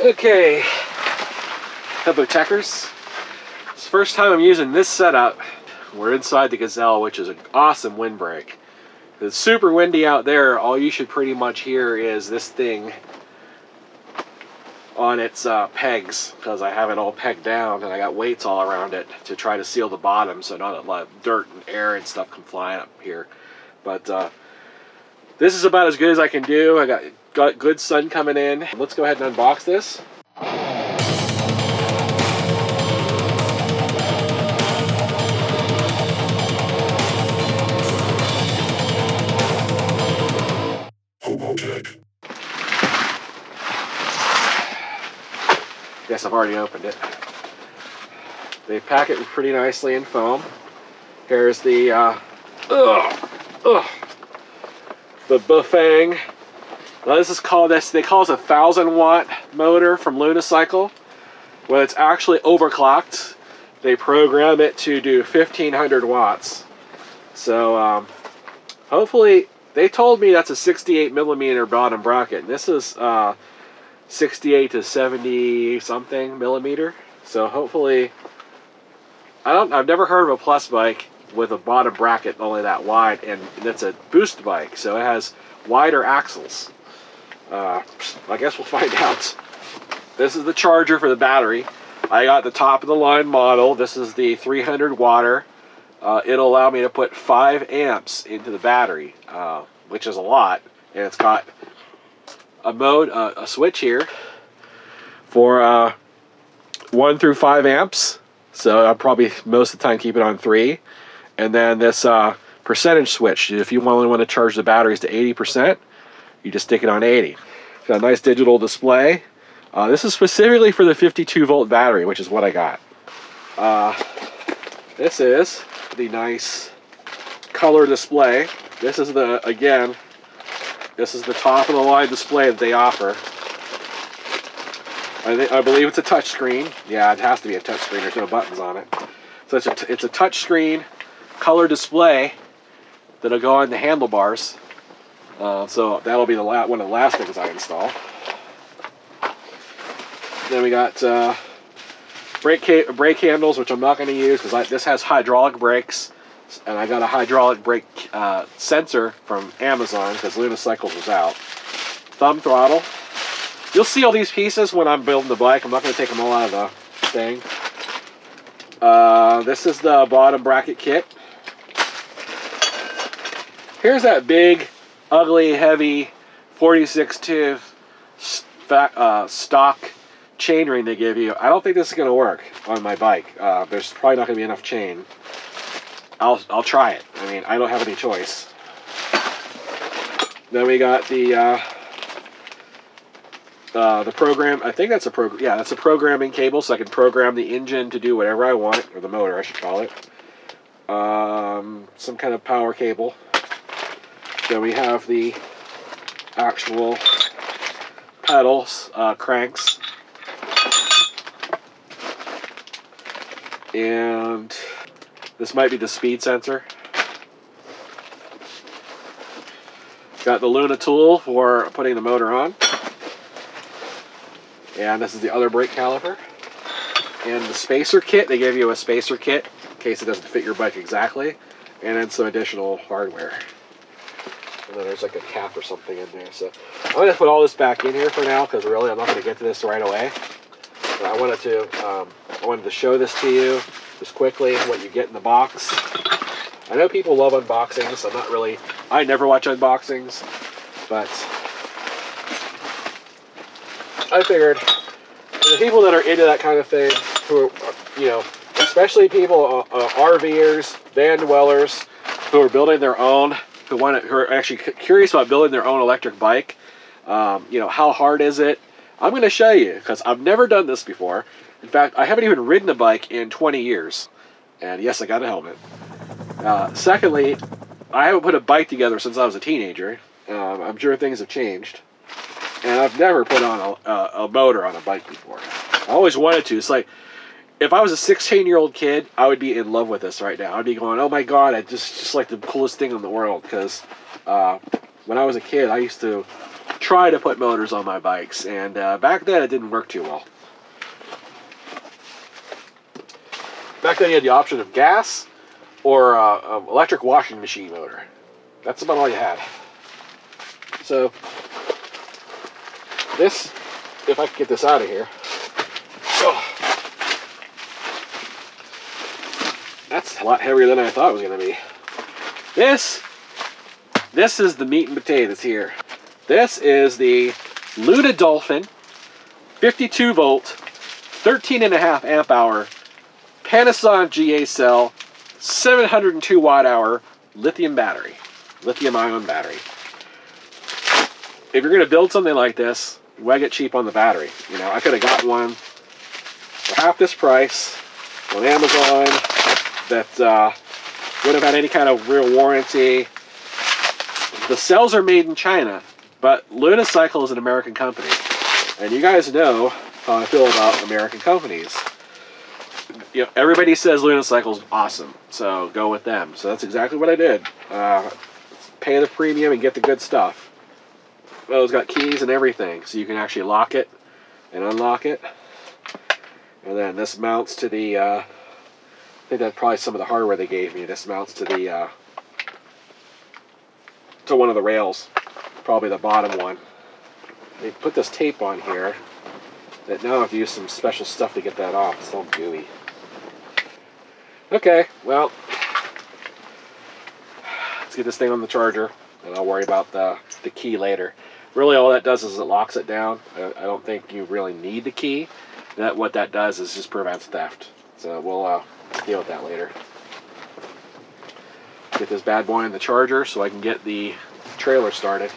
Okay, HOBOTECHers. It's the first time I'm using this setup. We're inside the Gazelle, which is an awesome windbreak. It's super windy out there. All you should pretty much hear is this thing on its pegs, because I have it all pegged down and I got weights all around it to try to seal the bottom so not a lot of dirt and air and stuff come flying up here. But this is about as good as I can do. I got good sun coming in. Let's go ahead and unbox this. HOBOTECH. Yes, I've already opened it. They pack it pretty nicely in foam. Here's the the Bafang. Now this is called they call it a 1,000-watt motor from Lunacycle. When it's actually overclocked, they program it to do 1,500 watts. So hopefully, they told me that's a 68mm bottom bracket. This is 68 to 70 something millimeter. So hopefully, I've never heard of a plus bike with a bottom bracket only that wide, and it's a boost bike, so it has wider axles. I guess we'll find out. This is the charger for the battery. I got the top of the line model. This is the 300 watter. It'll allow me to put 5 amps into the battery, which is a lot, and it's got a switch here for 1 through 5 amps. So I'll probably most of the time keep it on 3. And then this percentage switch. If you only want to charge the batteries to 80%, you just stick it on 80. Got a nice digital display. This is specifically for the 52-volt battery, which is what I got. This is the nice color display. This is this is the top of the line display that they offer. I believe it's a touch screen. Yeah, it has to be a touch screen. There's no buttons on it. So it's a touch screen color display that'll go on the handlebars. So that'll be one of the last things I install. Then we got brake handles, which I'm not going to use because this has hydraulic brakes, and I got a hydraulic brake sensor from Amazon because Lunacycle's was out. Thumb throttle. You'll see all these pieces when I'm building the bike. I'm not going to take them all out of the thing. This is the bottom bracket kit. Here's that big, ugly, heavy 46 tooth stock chainring they give you. I don't think this is going to work on my bike. There's probably not going to be enough chain. I'll try it. I mean, I don't have any choice. Then we got the program. I think that's a program. Yeah, that's a programming cable, so I can program the engine to do whatever I want, or the motor, I should call it. Some kind of power cable. Then we have the actual pedals, cranks, and this might be the speed sensor. Got the Luna tool for putting the motor on. And this is the other brake caliper. And the spacer kit, they gave you a spacer kit in case it doesn't fit your bike exactly. And then some additional hardware. And then there's like a cap or something in there. So I'm going to put all this back in here for now because really I'm not going to get to this right away. But I wanted to show this to you just quickly, what you get in the box. I know people love unboxings. I never watch unboxings, but I figured the people that are into that kind of thing, who are, especially people, RVers, van dwellers, who are building their own, who are actually curious about building their own electric bike. How hard is it? I'm going to show you because I've never done this before. In fact, I haven't even ridden a bike in 20 years. And yes, I got a helmet. Secondly, I haven't put a bike together since I was a teenager. I'm sure things have changed. And I've never put on a motor on a bike before. I always wanted to. It's like, if I was a 16-year-old kid, I would be in love with this right now. I'd be going, oh my God, it's just like the coolest thing in the world. Because when I was a kid, I used to try to put motors on my bikes, and back then it didn't work too well. Back then you had the option of gas or electric washing machine motor. That's about all you had. So this, if I can get this out of here, that's a lot heavier than I thought it was going to be. This is the meat and potatoes here. This is the DOLPHIN 52 volt, 13.5 amp hour Panasonic GA cell, 702 watt hour lithium battery, lithium ion battery. If you're going to build something like this, you want to get cheap on the battery. You know, I could have got one for half this price on Amazon that wouldn't have had any kind of real warranty. The cells are made in China, but Lunacycle is an American company. And you guys know how I feel about American companies. You know, everybody says Lunacycle is awesome, so go with them. So that's exactly what I did. Pay the premium and get the good stuff. Well, it's got keys and everything, so you can actually lock it and unlock it. And then this mounts to the, I think that's probably some of the hardware they gave me. This mounts to the, to one of the rails, probably the bottom one. They put this tape on here that now I've used some special stuff to get that off. It's all gooey. Okay, well, let's get this thing on the charger, and I'll worry about the key later. Really, all that does is it locks it down. I don't think you really need the key. What that does is just prevents theft. So we'll deal with that later. Get this bad boy in the charger so I can get the trailer started.